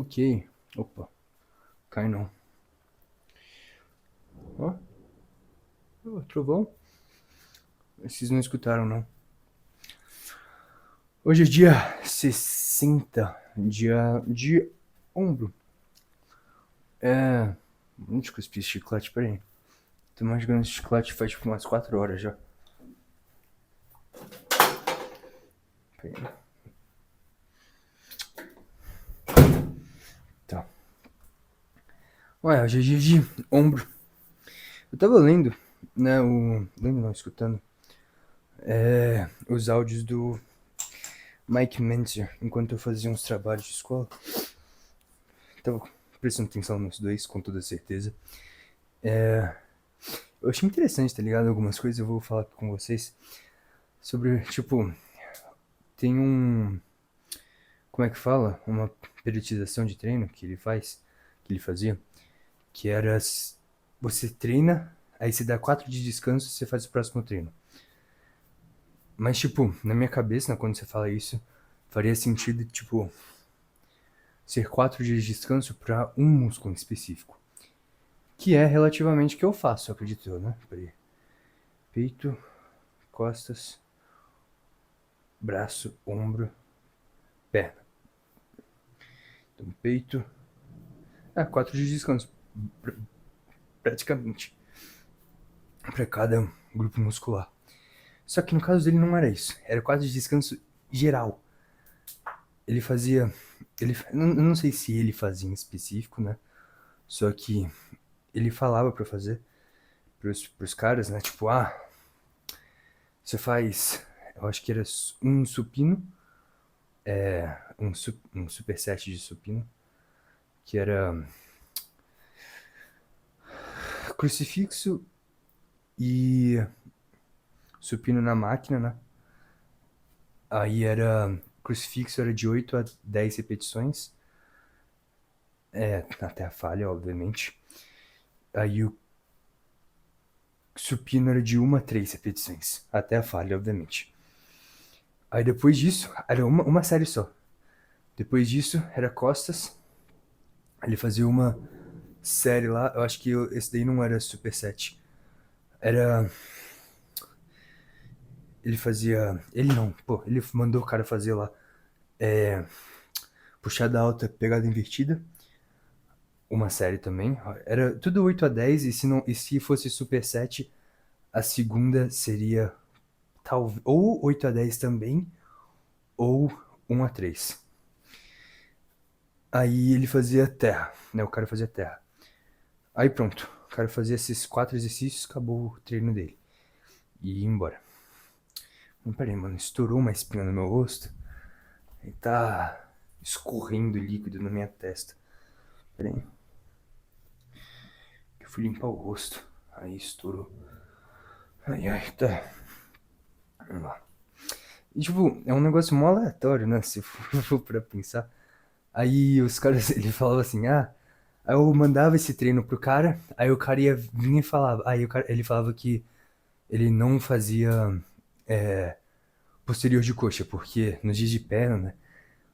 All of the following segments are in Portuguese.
Ok. Opa, cai não. Ó, trovão. Vocês não escutaram, não. Hoje é dia 60, dia de ombro. Deixa eu cuspir esse chiclete, peraí. Tô mastigando esse chiclete faz tipo umas 4 horas já. Peraí. Tá. Ué, hoje é dia de ombro. Eu tava lendo, né, lendo não, escutando, os áudios do Mike Mentzer enquanto eu fazia uns trabalhos de escola. Tava prestando atenção nos dois, com toda certeza. Eu achei interessante, tá ligado? Algumas coisas eu vou falar aqui com vocês sobre, tipo, tem um. Como é que fala? Uma periodização de treino que ele faz, que ele fazia, que era você treina, aí você dá 4 dias de descanso e você faz o próximo treino. Mas, tipo, na minha cabeça, né, quando você fala isso, faria sentido, tipo, ser 4 dias de descanso para um músculo em específico. Que é relativamente o que eu faço, acredito eu, né? Peraí. Peito, costas, braço, ombro, perna. Então, peito. 4 dias de descanso. Praticamente. Para cada grupo muscular. Só que no caso dele não era isso. Era 4 dias de descanso geral. Ele fazia. Eu não sei se ele fazia em específico, né? Só que ele falava pra fazer pros caras, né? Tipo, você faz. Eu acho que era um supino. Um superset de supino. Que era crucifixo e supino na máquina, né? Aí era. Crucifixo era de 8 a 10 repetições. Até a falha, obviamente. Aí o supino era de 1 a 3 repetições. Até a falha, obviamente. Aí depois disso, era uma série só. Depois disso, era costas. Ele fazia uma série lá. Eu acho que esse daí não era superset. Era. Ele fazia. Ele não, pô. Ele mandou o cara fazer lá. Puxada alta, pegada invertida. Uma série também. Era tudo 8 a 10. E se fosse superset, a segunda seria. Ou 8 a 10 também. Ou 1 a 3. Aí ele fazia terra, né? O cara fazia terra. Aí pronto. O cara fazia esses 4 exercícios, acabou o treino dele. E ia embora. Não, peraí, mano. Estourou uma espinha no meu rosto. E tá escorrendo líquido na minha testa. Peraí. Que eu fui limpar o rosto. Aí estourou. Ai, ai, tá. Vamos lá. E, tipo, é um negócio mó aleatório, né? Se for pra pensar. Aí os caras, ele falava assim, aí eu mandava esse treino pro cara, aí o cara ia vir e falava, aí ele falava que ele não fazia posterior de coxa, porque nos dias de perna, né?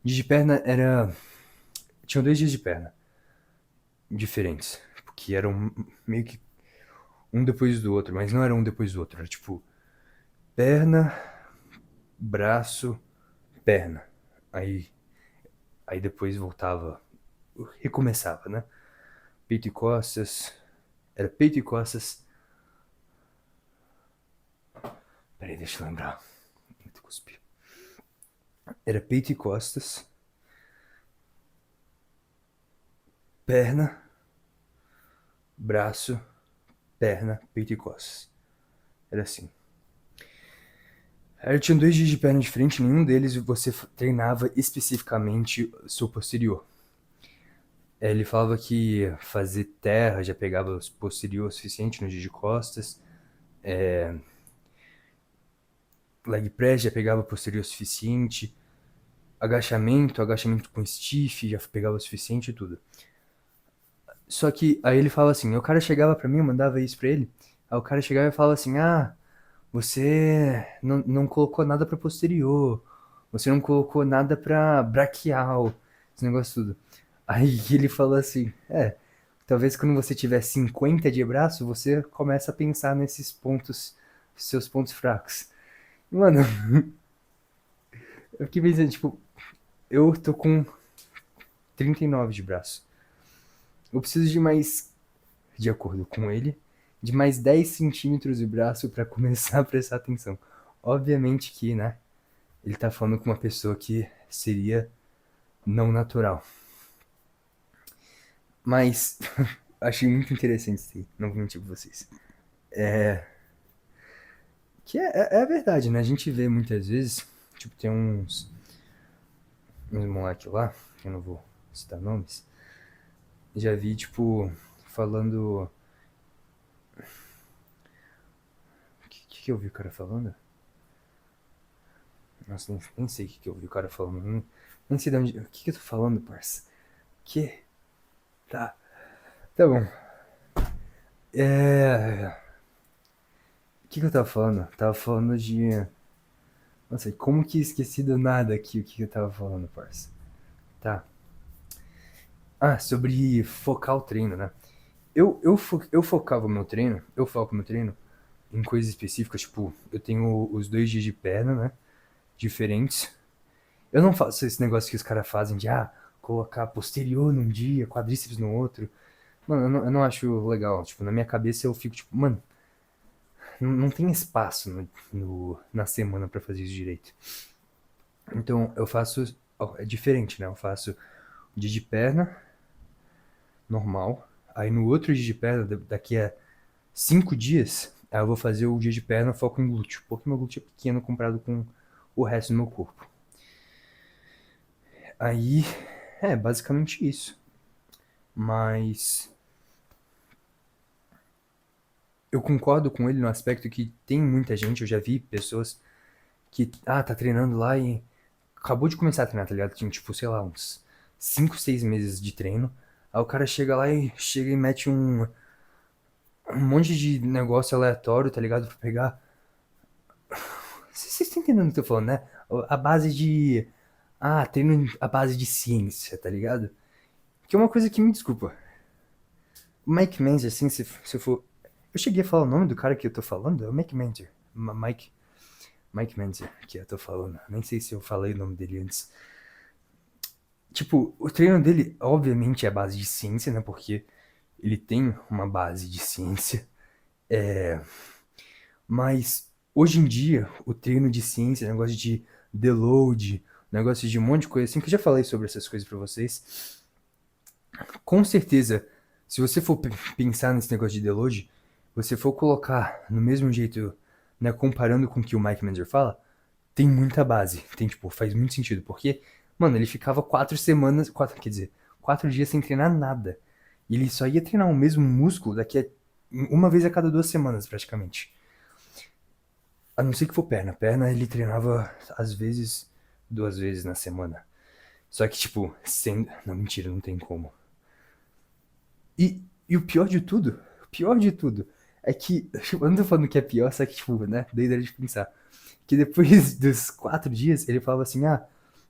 Dia de perna era. Tinham 2 dias de perna diferentes, porque eram meio que um depois do outro, mas não era um depois do outro, era tipo perna, braço, perna. Aí, aí depois voltava, recomeçava, né? Peito e costas, era peito e costas. Peraí, deixa eu lembrar. Muito cuspir. Era peito e costas, perna, braço, perna, peito e costas. Era assim. Aí tinha 2 dias de perna diferente, nenhum deles você treinava especificamente seu posterior. Ele falava que fazer terra já pegava o posterior o suficiente no dia de costas. Leg press já pegava o posterior o suficiente. Agachamento com stiff já pegava o suficiente e tudo. Só que aí ele fala assim, o cara chegava pra mim, eu mandava isso pra ele. Aí o cara chegava e falava assim, você não colocou nada pra posterior. Você não colocou nada pra braquial. Esse negócio tudo. Aí ele falou assim, talvez quando você tiver 50 de braço, você começa a pensar nesses pontos, seus pontos fracos. Mano, eu fiquei pensando, tipo, eu tô com 39 de braço. Eu preciso de mais, de acordo com ele, de mais 10 centímetros de braço pra começar a prestar atenção. Obviamente que, né, ele tá falando com uma pessoa que seria não natural. Mas achei muito interessante isso aí, não vou mentir pra vocês. Que é a verdade, né? A gente vê muitas vezes, tipo, tem uns moleque lá, que eu não vou citar nomes, já vi, tipo, falando. O que eu vi o cara falando? Nossa, nem sei o que eu vi o cara falando. Nem sei de onde. O que eu tô falando, parça? Que? Tá. Tá bom. É. O que eu tava falando? Tava falando de. Nossa, como que esqueci do nada aqui o que eu tava falando, parça? Tá. Ah, sobre focar o treino, né? Eu focava o meu treino, eu foco o meu treino em coisas específicas, tipo, eu tenho os 2 dias de perna, né? Diferentes. Eu não faço esse negócio que os caras fazem de, colocar posterior num dia, quadríceps no outro. Mano, eu não acho legal. Tipo, na minha cabeça eu fico tipo, mano, não tem espaço na semana pra fazer isso direito. Então eu faço. Ó, é diferente, né? Eu faço o dia de perna, normal. Aí no outro dia de perna, daqui a 5 dias, aí eu vou fazer o dia de perna foco em glúteo. Porque meu glúteo é pequeno comparado com o resto do meu corpo. Aí, basicamente isso. Mas eu concordo com ele no aspecto que tem muita gente, eu já vi pessoas que, tá treinando lá e acabou de começar a treinar, tá ligado? Tinha, tipo, sei lá, uns 5 6 meses de treino. Aí o cara chega lá e chega e mete um monte de negócio aleatório, tá ligado? Pra pegar. Vocês estão entendendo o que eu tô falando, né? A base de. Treino a base de ciência, tá ligado? Que é uma coisa que me desculpa. O Mike Menzer, assim, se eu for. Eu cheguei a falar o nome do cara que eu tô falando? É o Mike Menzer. Mike Menzer, que eu tô falando. Nem sei se eu falei o nome dele antes. Tipo, o treino dele, obviamente, é a base de ciência, né? Porque ele tem uma base de ciência. Mas, hoje em dia, o treino de ciência, negócio de deload, negócio de um monte de coisa assim, que eu já falei sobre essas coisas pra vocês. Com certeza, se você for pensar nesse negócio de deload, você for colocar no mesmo jeito, né, comparando com o que o Mike Menzer fala, tem muita base. Tem, tipo, faz muito sentido. Porque, mano, ele ficava 4 semanas, quer dizer, 4 dias sem treinar nada. E ele só ia treinar o mesmo músculo daqui a uma vez a cada 2 semanas, praticamente. A não ser que for perna. Perna ele treinava, às vezes, 2 vezes na semana. Só que, tipo, sem. Não, mentira, não tem como. E o pior de tudo, é que. Eu não tô falando que é pior, só que, tipo, né? Doideira de pensar. Que depois dos 4 dias, ele falava assim: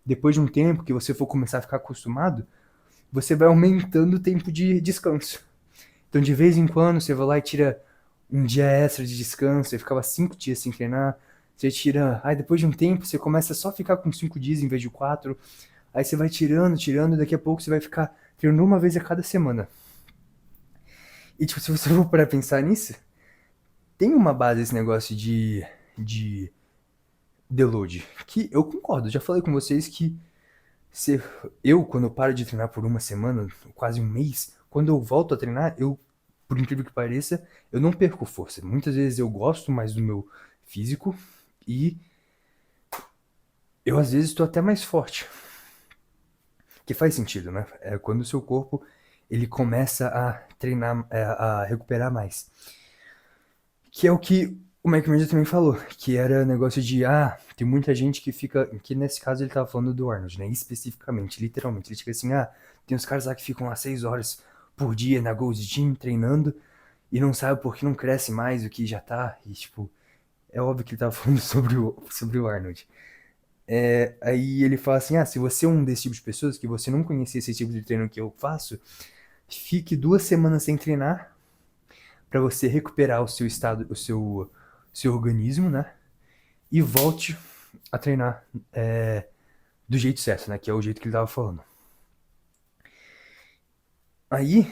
depois de um tempo que você for começar a ficar acostumado, você vai aumentando o tempo de descanso. Então, de vez em quando, você vai lá e tira um dia extra de descanso, você ficava 5 dias sem treinar, você tira. Aí, depois de um tempo, você começa só a ficar com 5 dias em vez de 4. Aí você vai tirando, tirando, e daqui a pouco você vai ficar treinando uma vez a cada semana. E, tipo, se você for para pensar nisso, tem uma base esse negócio de deload. Que eu concordo, já falei com vocês que se quando eu paro de treinar por uma semana, quase um mês, quando eu volto a treinar, por incrível que pareça, eu não perco força. Muitas vezes eu gosto mais do meu físico e eu às vezes estou até mais forte. Que faz sentido, né? É quando o seu corpo ele começa a treinar, a recuperar mais. Que é o que o Mike Mendes também falou, que era negócio de, tem muita gente que fica, que nesse caso ele tava falando do Arnold, né, especificamente, literalmente, ele fica assim, tem uns caras lá que ficam lá 6 horas por dia na Gold's Gym treinando e não sabe por que não cresce mais do que já tá, e tipo, é óbvio que ele tava falando sobre o Arnold. Aí ele fala assim, se você é um desse tipo de pessoas, que você não conhecia esse tipo de treino que eu faço, fique 2 semanas sem treinar para você recuperar o seu estado, seu organismo, né? E volte a treinar do jeito certo, né? Que é o jeito que ele tava falando. Aí,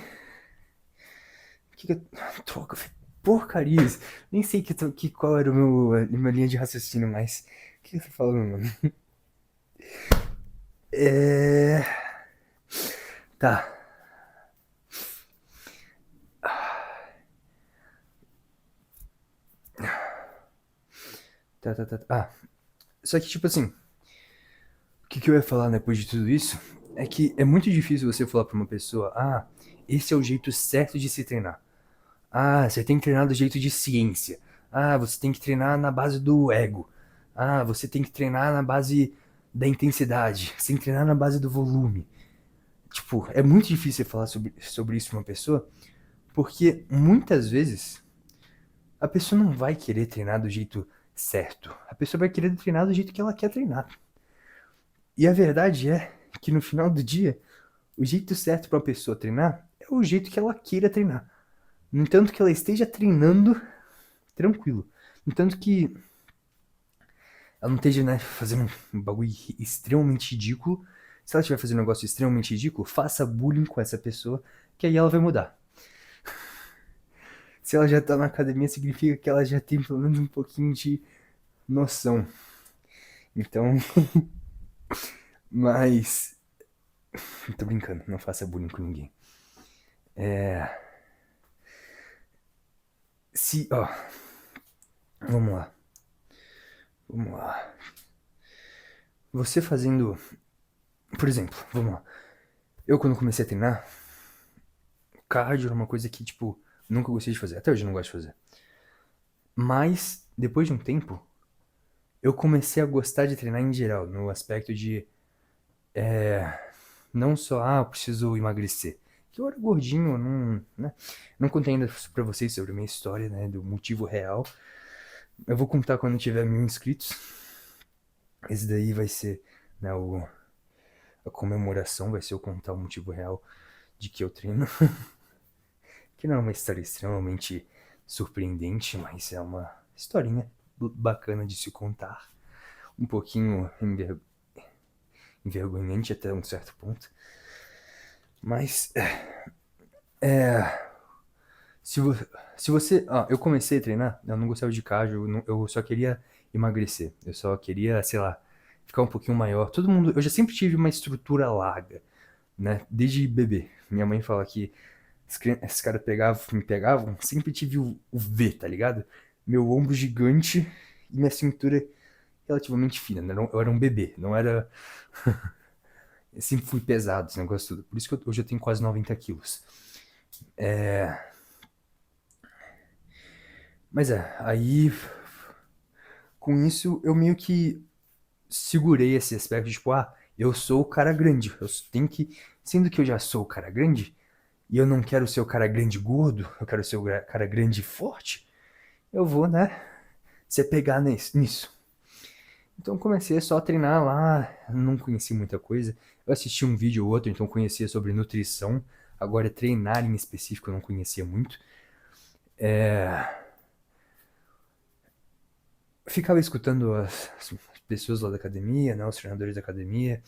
que eu troca porcarias. Nem sei qual era a minha linha de raciocínio, mas o que eu tô falando, mano? É. Tá. Tá. Só que, tipo assim, o que eu ia falar depois de tudo isso é que é muito difícil você falar pra uma pessoa: esse é o jeito certo de se treinar. Você tem que treinar do jeito de ciência. Você tem que treinar na base do ego. Você tem que treinar na base da intensidade. Você tem que treinar na base do volume. Tipo, é muito difícil você falar sobre isso pra uma pessoa, porque muitas vezes a pessoa não vai querer treinar do jeito certo. A pessoa vai querer treinar do jeito que ela quer treinar. E a verdade é que no final do dia, o jeito certo para uma pessoa treinar é o jeito que ela queira treinar. No entanto que ela esteja treinando tranquilo. No entanto que ela não esteja, né, fazendo um bagulho extremamente ridículo. Se ela estiver fazendo um negócio extremamente ridículo, faça bullying com essa pessoa, que aí ela vai mudar. Se ela já tá na academia, significa que ela já tem pelo menos um pouquinho de noção. Então, mas. Tô brincando, não faça bullying com ninguém. Ó, vamos lá. Vamos lá. Você fazendo. Por exemplo, vamos lá. Eu, quando comecei a treinar, cardio era uma coisa que, tipo, nunca gostei de fazer. Até hoje eu não gosto de fazer. Mas, depois de um tempo, eu comecei a gostar de treinar em geral, no aspecto de não só, eu preciso emagrecer. Que eu era gordinho, eu não, né? Não contei ainda pra vocês sobre a minha história, né? Do motivo real. Eu vou contar quando tiver 1.000 inscritos. Esse daí vai ser, né, a comemoração, vai ser eu contar o motivo real de que eu treino. Que não é uma história extremamente surpreendente, mas é uma historinha bacana de se contar. Um pouquinho envergonhante até um certo ponto. Mas, se, vo se você. Eu comecei a treinar, eu não gostava de cardio, eu só queria emagrecer. Eu só queria, sei lá, ficar um pouquinho maior. Todo mundo. Eu já sempre tive uma estrutura larga, né? Desde bebê. Minha mãe fala que esses caras me pegavam, sempre tive o V, tá ligado? Meu ombro gigante e minha cintura relativamente fina, né? Eu era um bebê, não era. Eu sempre fui pesado, esse negócio tudo. Por isso que hoje eu tenho quase 90 quilos. Mas aí com isso eu meio que segurei esse aspecto de, tipo, eu sou o cara grande. Eu tenho que. Sendo que eu já sou o cara grande, e eu não quero ser o cara grande gordo, eu quero ser o cara grande forte, eu vou, né, se pegar nisso. Então comecei só a treinar lá, não conheci muita coisa. Eu assisti um vídeo ou outro, então conhecia sobre nutrição. Agora treinar em específico eu não conhecia muito. Ficava escutando as pessoas lá da academia, né, os treinadores da academia.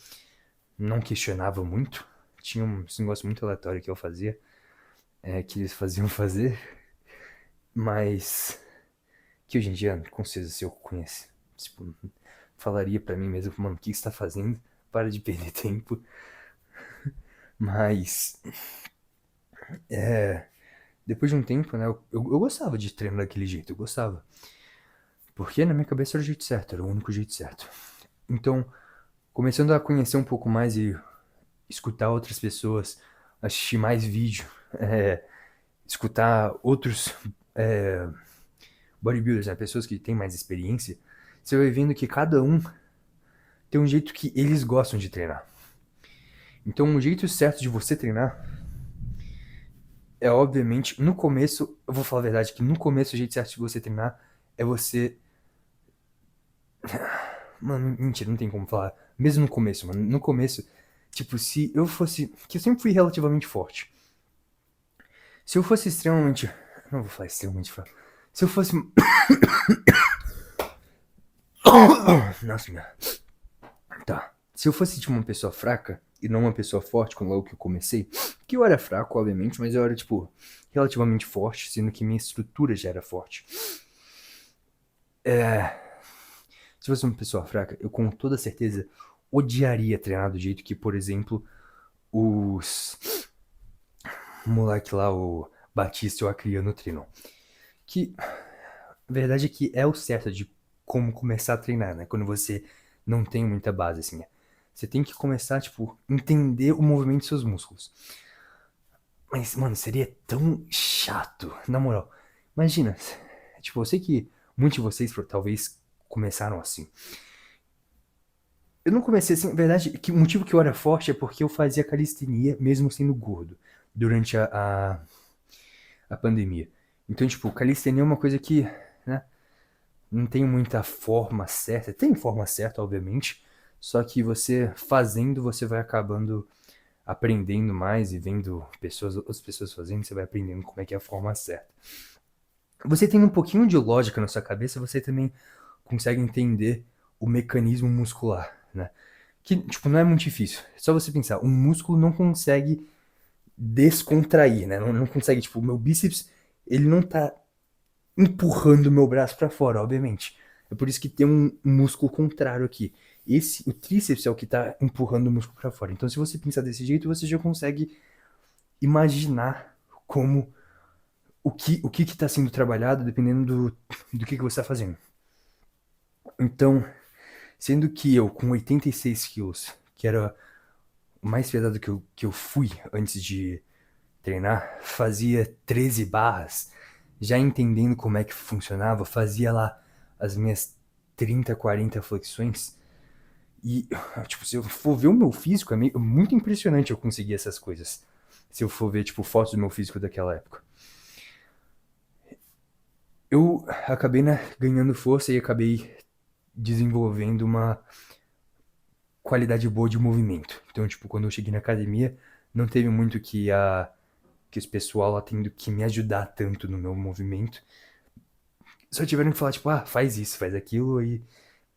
Não questionava muito. Tinha um negócio muito aleatório que eu fazia, que eles faziam fazer, mas que hoje em dia, com certeza, se eu conhece, tipo, falaria pra mim mesmo, mano, o que você tá fazendo? Para de perder tempo. Mas, depois de um tempo, né, eu gostava de treinar daquele jeito, eu gostava. Porque na minha cabeça era o jeito certo, era o único jeito certo. Então, começando a conhecer um pouco mais e escutar outras pessoas, assistir mais vídeo, escutar outros bodybuilders, né, pessoas que têm mais experiência, você vai vendo que cada um tem um jeito que eles gostam de treinar. Então, o jeito certo de você treinar é, obviamente, no começo, eu vou falar a verdade, que no começo o jeito certo de você treinar é você Mano, mentira, não tem como falar. Mesmo no começo, mano. No começo, tipo, se eu fosse. Que eu sempre fui relativamente forte. Se eu fosse extremamente. Não vou falar extremamente forte. Se eu fosse. Nossa, minha. Tá. Se eu fosse, tipo, uma pessoa fraca e não uma pessoa forte, quando logo que eu comecei. Que eu era fraco, obviamente, mas eu era, tipo, relativamente forte, sendo que minha estrutura já era forte. Se eu fosse uma pessoa fraca, eu com toda certeza odiaria treinar do jeito que, por exemplo, os moleque lá, o Batista e o Acriano treinam. Que a verdade é que é o certo de como começar a treinar, né? Quando você não tem muita base, assim, né? Você tem que começar, tipo, entender o movimento dos seus músculos. Mas, mano, seria tão chato, na moral. Imagina, tipo, eu sei que muitos de vocês talvez começaram assim. Eu não comecei assim, na verdade, que o motivo que eu era forte é porque eu fazia calistenia mesmo sendo gordo durante a pandemia. Então, tipo, calistenia é uma coisa que, né, não tem muita forma certa. Tem forma certa, obviamente, só que você fazendo, você vai acabando aprendendo mais e vendo outras pessoas fazendo, você vai aprendendo como é que é a forma certa. Você tendo um pouquinho de lógica na sua cabeça, você também consegue entender o mecanismo muscular, né? Que, tipo, não é muito difícil. É só você pensar, um músculo não consegue descontrair, né? Não consegue, tipo, o meu bíceps, ele não tá empurrando o meu braço para fora, obviamente. É por isso que tem um músculo contrário aqui. O tríceps é o que tá empurrando o músculo para fora. Então, se você pensar desse jeito, você já consegue imaginar como o que tá sendo trabalhado dependendo do que você tá fazendo. Então, sendo que eu com 86 quilos, que era o mais pesado que eu fui antes de treinar, fazia 13 barras, já entendendo como é que funcionava, fazia lá as minhas 30, 40 flexões. E, tipo, se eu for ver o meu físico, é muito impressionante eu conseguir essas coisas. Se eu for ver, tipo, fotos do meu físico daquela época. Eu acabei, né, ganhando força e acabei desenvolvendo uma qualidade boa de movimento. Então, tipo, quando eu cheguei na academia, não teve muito que esse pessoal lá tendo que me ajudar tanto no meu movimento. Só tiveram que falar, tipo, ah, faz isso, faz aquilo, e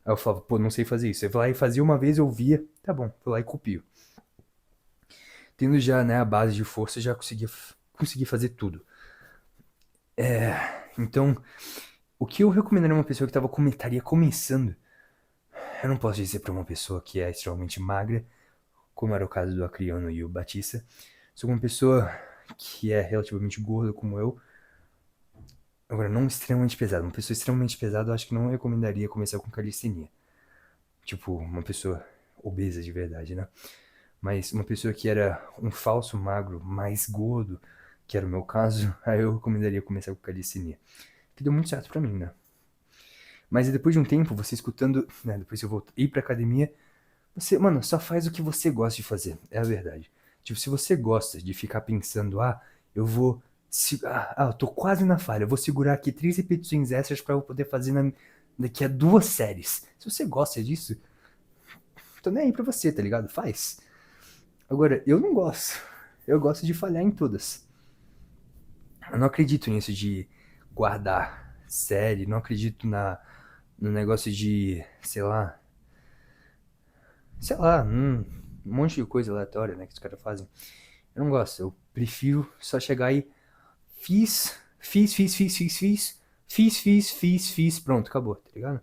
aí eu falava, pô, não sei fazer isso. Eu lá e fazia uma vez, eu via, tá bom, vou lá e copio. Tendo já, né, a base de força, já consegui fazer tudo. Então, o que eu recomendaria a uma pessoa que estaria começando, eu não posso dizer pra uma pessoa que é extremamente magra, como era o caso do Acriano e o Batista. Sou uma pessoa que é relativamente gorda como eu, agora não extremamente pesada. Uma pessoa extremamente pesada eu acho que não recomendaria começar com calistenia. Tipo, uma pessoa obesa de verdade, né? Mas uma pessoa que era um falso magro, mais gordo, que era o meu caso, aí eu recomendaria começar com calistenia. Que deu muito certo pra mim, né? Mas depois de um tempo, você escutando, né? Depois que eu voltei pra academia, você, mano, só faz o que você gosta de fazer. É a verdade. Tipo, se você gosta de ficar pensando, eu vou. Eu tô quase na falha. Eu vou segurar aqui 3 repetições extras pra eu poder fazer daqui a 2 séries. Se você gosta disso, tô nem aí pra você, tá ligado? Faz. Agora, eu não gosto. Eu gosto de falhar em todas. Eu não acredito nisso de guardar série. Não acredito no negócio de, sei lá, um monte de coisa aleatória, né, que os caras fazem. Eu não gosto, eu prefiro só chegar e fiz, pronto, acabou, tá ligado?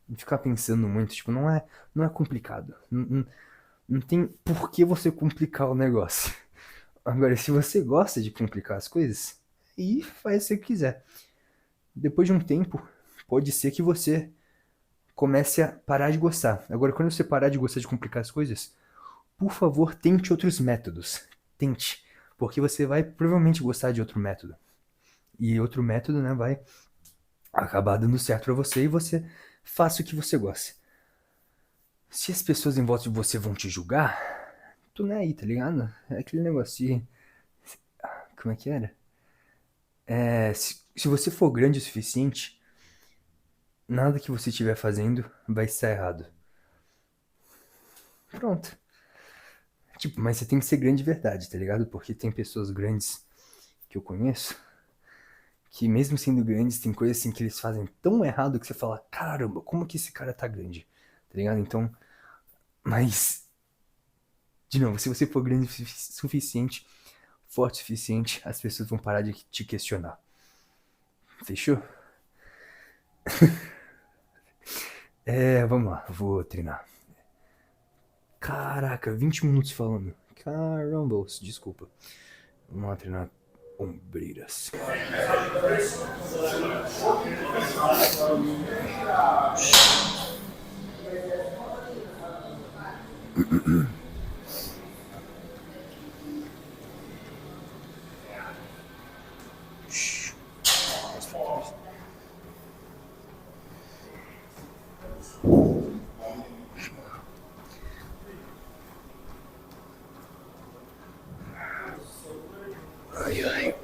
Não ficar pensando muito, tipo, não é complicado. Não tem por que você complicar o negócio. Agora, se você gosta de complicar as coisas, aí faz o que você quiser. Depois de um tempo, pode ser que você comece a parar de gostar. Agora, quando você parar de gostar de complicar as coisas, por favor, tente outros métodos. Tente. Porque você vai provavelmente gostar de outro método. E outro método, né, vai acabar dando certo pra você e você faça o que você gosta. Se as pessoas em volta de você vão te julgar, tu nem aí, tá ligado? É aquele negócio de. Como é que era? Se você for grande o suficiente, nada que você estiver fazendo vai estar errado. Pronto. Tipo, mas você tem que ser grande de verdade, tá ligado? Porque tem pessoas grandes que eu conheço que mesmo sendo grandes, tem coisas assim que eles fazem tão errado que você fala, caramba, como que esse cara tá grande? Tá ligado? Então, mas, de novo, se você for grande o suficiente, forte o suficiente, as pessoas vão parar de te questionar. Fechou? Vamos lá, vou treinar. Caraca, 20 minutos falando. Caramba, desculpa. Vamos lá treinar ombreiras. Ai, ai.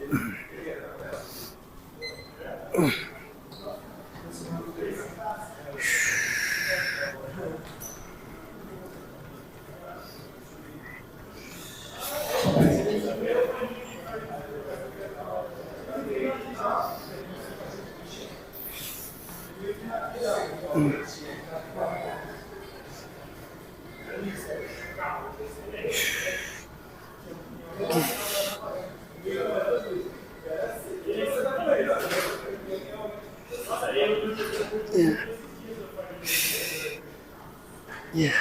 Yeah.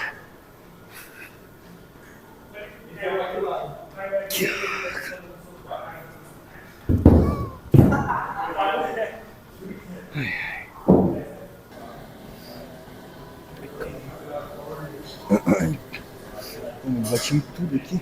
Bati em tudo aqui.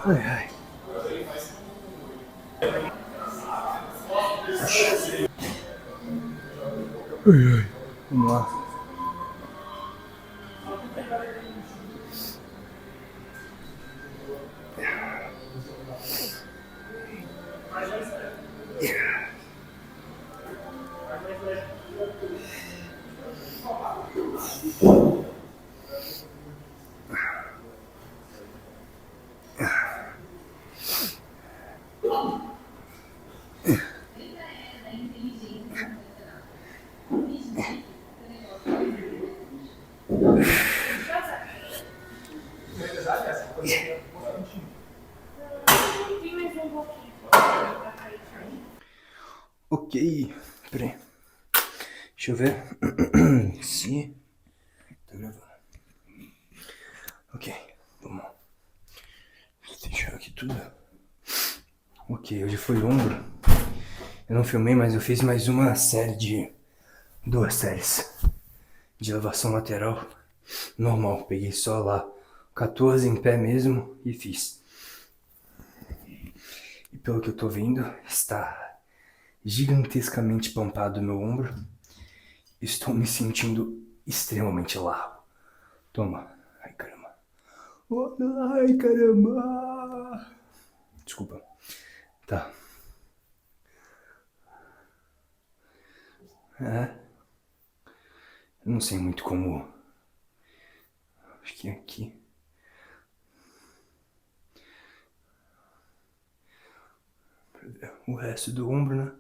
Ai, ai. Ai, ai. Vamos lá. Ok, peraí. Deixa eu ver se tá gravando. Ok, vamos lá. Deixa aqui tudo. Ok, hoje foi ombro. Eu não filmei, mas eu fiz mais uma série de 2 séries de elevação lateral normal. Peguei só lá 14 em pé mesmo e fiz. E pelo que eu tô vendo, está gigantescamente pampado meu ombro. Estou me sentindo extremamente largo. Toma. Ai, caramba. Ai, caramba. Desculpa. Tá. Eu não sei muito como. Acho que é aqui. Pra ver o resto do ombro, né?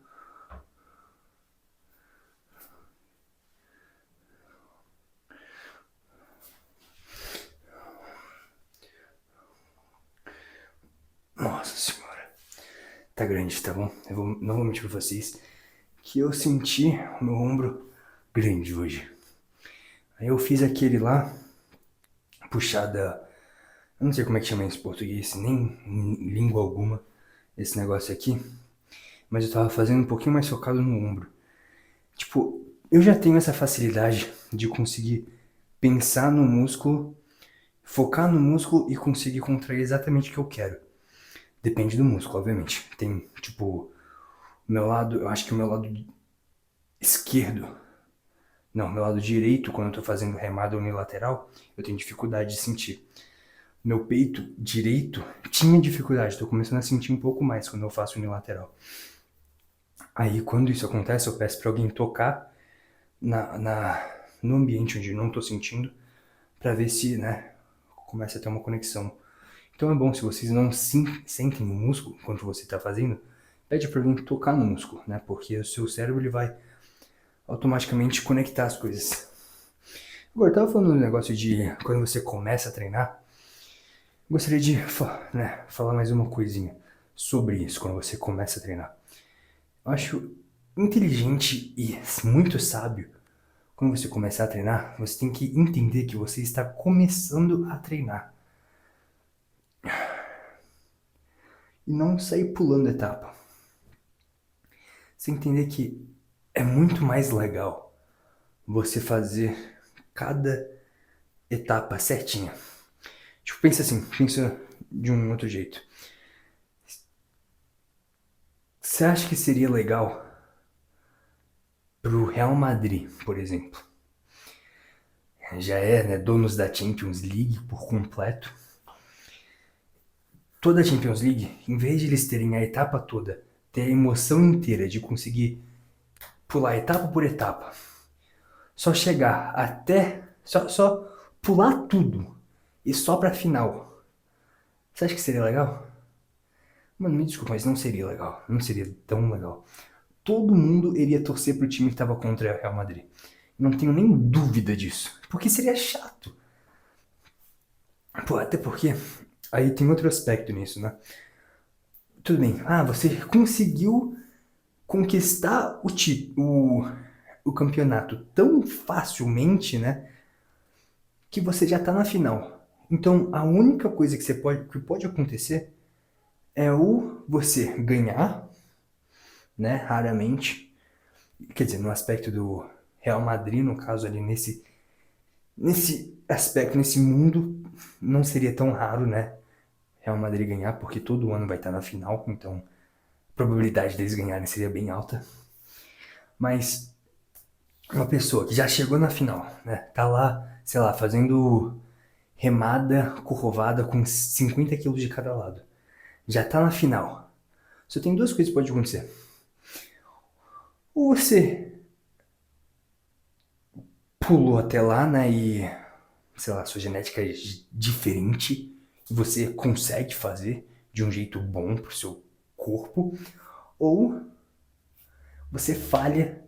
Nossa senhora. Tá grande, tá bom? Não vou mentir pra vocês que eu senti o meu ombro grande hoje. Aí eu fiz aquele lá, puxada. Eu não sei como é que chama isso em português, nem em língua alguma, esse negócio aqui. mas eu tava fazendo um pouquinho mais focado no ombro. Tipo, eu já tenho essa facilidade de conseguir pensar no músculo, focar no músculo e conseguir contrair exatamente o que eu quero. Depende do músculo, obviamente. Tem, tipo, o meu lado, eu acho que o meu lado esquerdo, não, meu lado direito, quando eu tô fazendo remada unilateral, eu tenho dificuldade de sentir. Meu peito direito tinha dificuldade, tô começando a sentir um pouco mais quando eu faço unilateral. Aí, quando isso acontece, eu peço pra alguém tocar no ambiente onde eu não tô sentindo, pra ver se, né, começa a ter uma conexão. Então é bom, se vocês não sentem o músculo quando você tá fazendo, pede pra alguém tocar no músculo, né, porque o seu cérebro ele vai automaticamente conectar as coisas. Agora, eu tava falando do negócio de quando você começa a treinar, gostaria de né, falar mais uma coisinha sobre isso quando você começa a treinar. Eu acho inteligente e muito sábio quando você começar a treinar, você tem que entender que você está começando a treinar e não sair pulando etapa. Você entender que é muito mais legal você fazer cada etapa certinha. Tipo, pensa assim, pensa de um outro jeito. Você acha que seria legal pro Real Madrid, por exemplo? Já é, né, donos da Champions League por completo. Toda a Champions League, em vez de eles terem a etapa toda, ter a emoção inteira de conseguir pular etapa por etapa, só chegar até, só pular tudo e só pra final. Você acha que seria legal? Mano, me desculpa, mas não seria legal. Não seria tão legal. Todo mundo iria torcer pro time que tava contra o Real Madrid. Não tenho nem dúvida disso. Porque seria chato. Pô, até porque aí tem outro aspecto nisso, né? Tudo bem. Ah, você conseguiu conquistar o campeonato tão facilmente, né? Que você já tá na final. Então, a única coisa que pode acontecer é você ganhar, né? Raramente. Quer dizer, no aspecto do Real Madrid, no caso ali, nesse aspecto, nesse mundo, não seria tão raro, né? Real Madrid ganhar, porque todo ano vai estar na final, então a probabilidade deles ganharem seria bem alta. Mas uma pessoa que já chegou na final, né? Tá lá, sei lá, fazendo remada curvada com 50 quilos de cada lado. Já tá na final. Só tem duas coisas que podem acontecer. Ou você pulou até lá, né? E, sei lá, sua genética é diferente. E você consegue fazer de um jeito bom pro seu corpo. Ou você falha,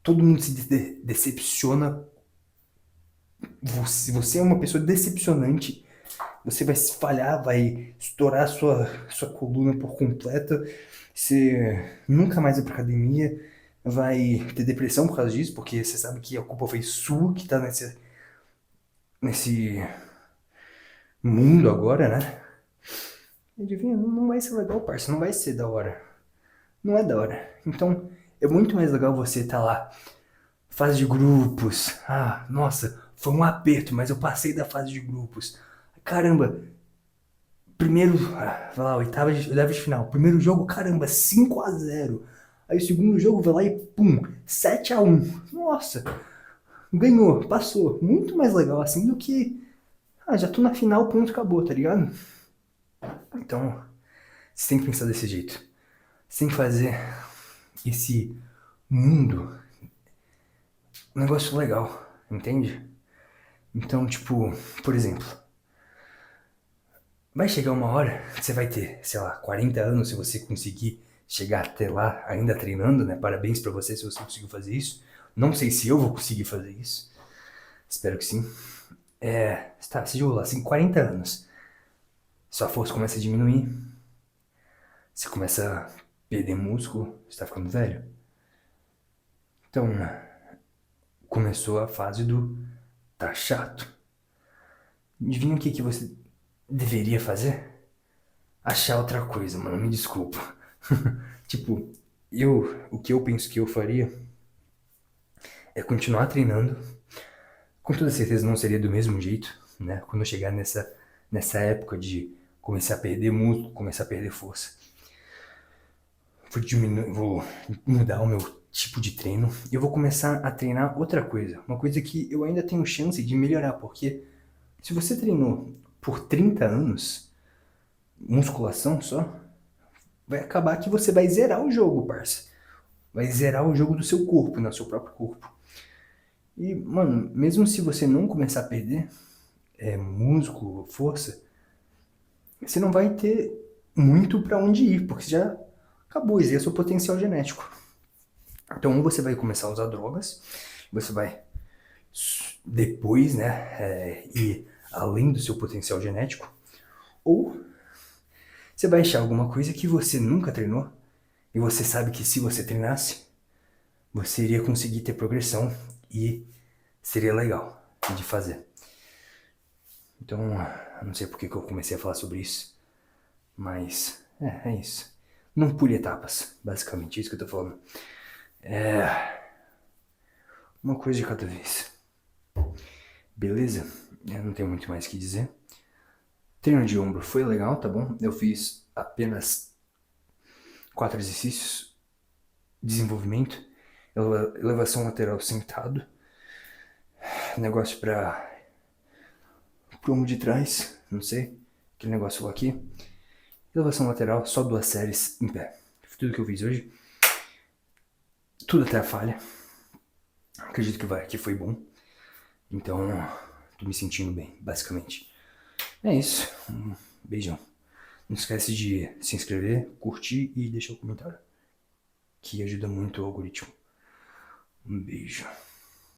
todo mundo se decepciona. Você é uma pessoa decepcionante. Você vai se falhar, vai estourar sua coluna por completo. Você nunca mais vai pra academia. Vai ter depressão por causa disso, porque você sabe que a culpa foi sua que tá nesse mundo agora, né? E adivinha, não vai ser legal, parça. Não vai ser da hora. Não é da hora. Então, é muito mais legal você estar lá. Fase de grupos. Ah, nossa, foi um aperto, mas eu passei da fase de grupos. Caramba, primeiro, vai lá, oitava de final. Primeiro jogo, caramba, 5-0. Aí o segundo jogo vai lá e pum, 7-1. Nossa, ganhou, passou. Muito mais legal assim do que, já tô na final, ponto, acabou, tá ligado? Então, você tem que pensar desse jeito. Você tem que fazer esse mundo um negócio legal, entende? Então, tipo, por exemplo, vai chegar uma hora que você vai ter, sei lá, 40 anos se você conseguir chegar até lá ainda treinando, né? Parabéns pra você se você conseguiu fazer isso. Não sei se eu vou conseguir fazer isso. Espero que sim. Tá, você jogou lá, assim, 40 anos. Sua força começa a diminuir. Você começa a perder músculo. Você tá ficando velho. Então, começou a fase do tá chato. Adivinha o que você deveria fazer? Achar outra coisa, mano. Me desculpa. Tipo, o que eu penso que eu faria é continuar treinando. Com toda certeza não seria do mesmo jeito, né? Quando eu chegar nessa época de começar a perder músculo, começar a perder força. Vou mudar o meu tipo de treino e eu vou começar a treinar outra coisa. Uma coisa que eu ainda tenho chance de melhorar, porque se você treinou por 30 anos, musculação só, vai acabar que você vai zerar o jogo, parça. Vai zerar o jogo do seu corpo, né? Do seu próprio corpo. E, mano, mesmo se você não começar a perder músculo, força, você não vai ter muito pra onde ir, porque você já acabou, esse é o seu potencial genético. Então, ou você vai começar a usar drogas, você vai depois, né, ir além do seu potencial genético, ou você vai achar alguma coisa que você nunca treinou e você sabe que se você treinasse, você iria conseguir ter progressão e seria legal de fazer. Então, eu não sei por que eu comecei a falar sobre isso, mas é isso. Não pule etapas, basicamente, isso que eu tô falando. Uma coisa de cada vez. Beleza? Eu não tenho muito mais o que dizer. Treino de ombro foi legal, tá bom? Eu fiz apenas 4 exercícios. Desenvolvimento, elevação lateral sentado, negócio para pro ombro de trás, não sei, aquele negócio lá aqui. Elevação lateral, só 2 séries em pé. Tudo que eu fiz hoje, tudo até a falha. Acredito que foi bom. Então, tô me sentindo bem, basicamente. É isso. Um beijão. Não esquece de se inscrever, curtir e deixar o comentário, que ajuda muito o algoritmo. Um beijo.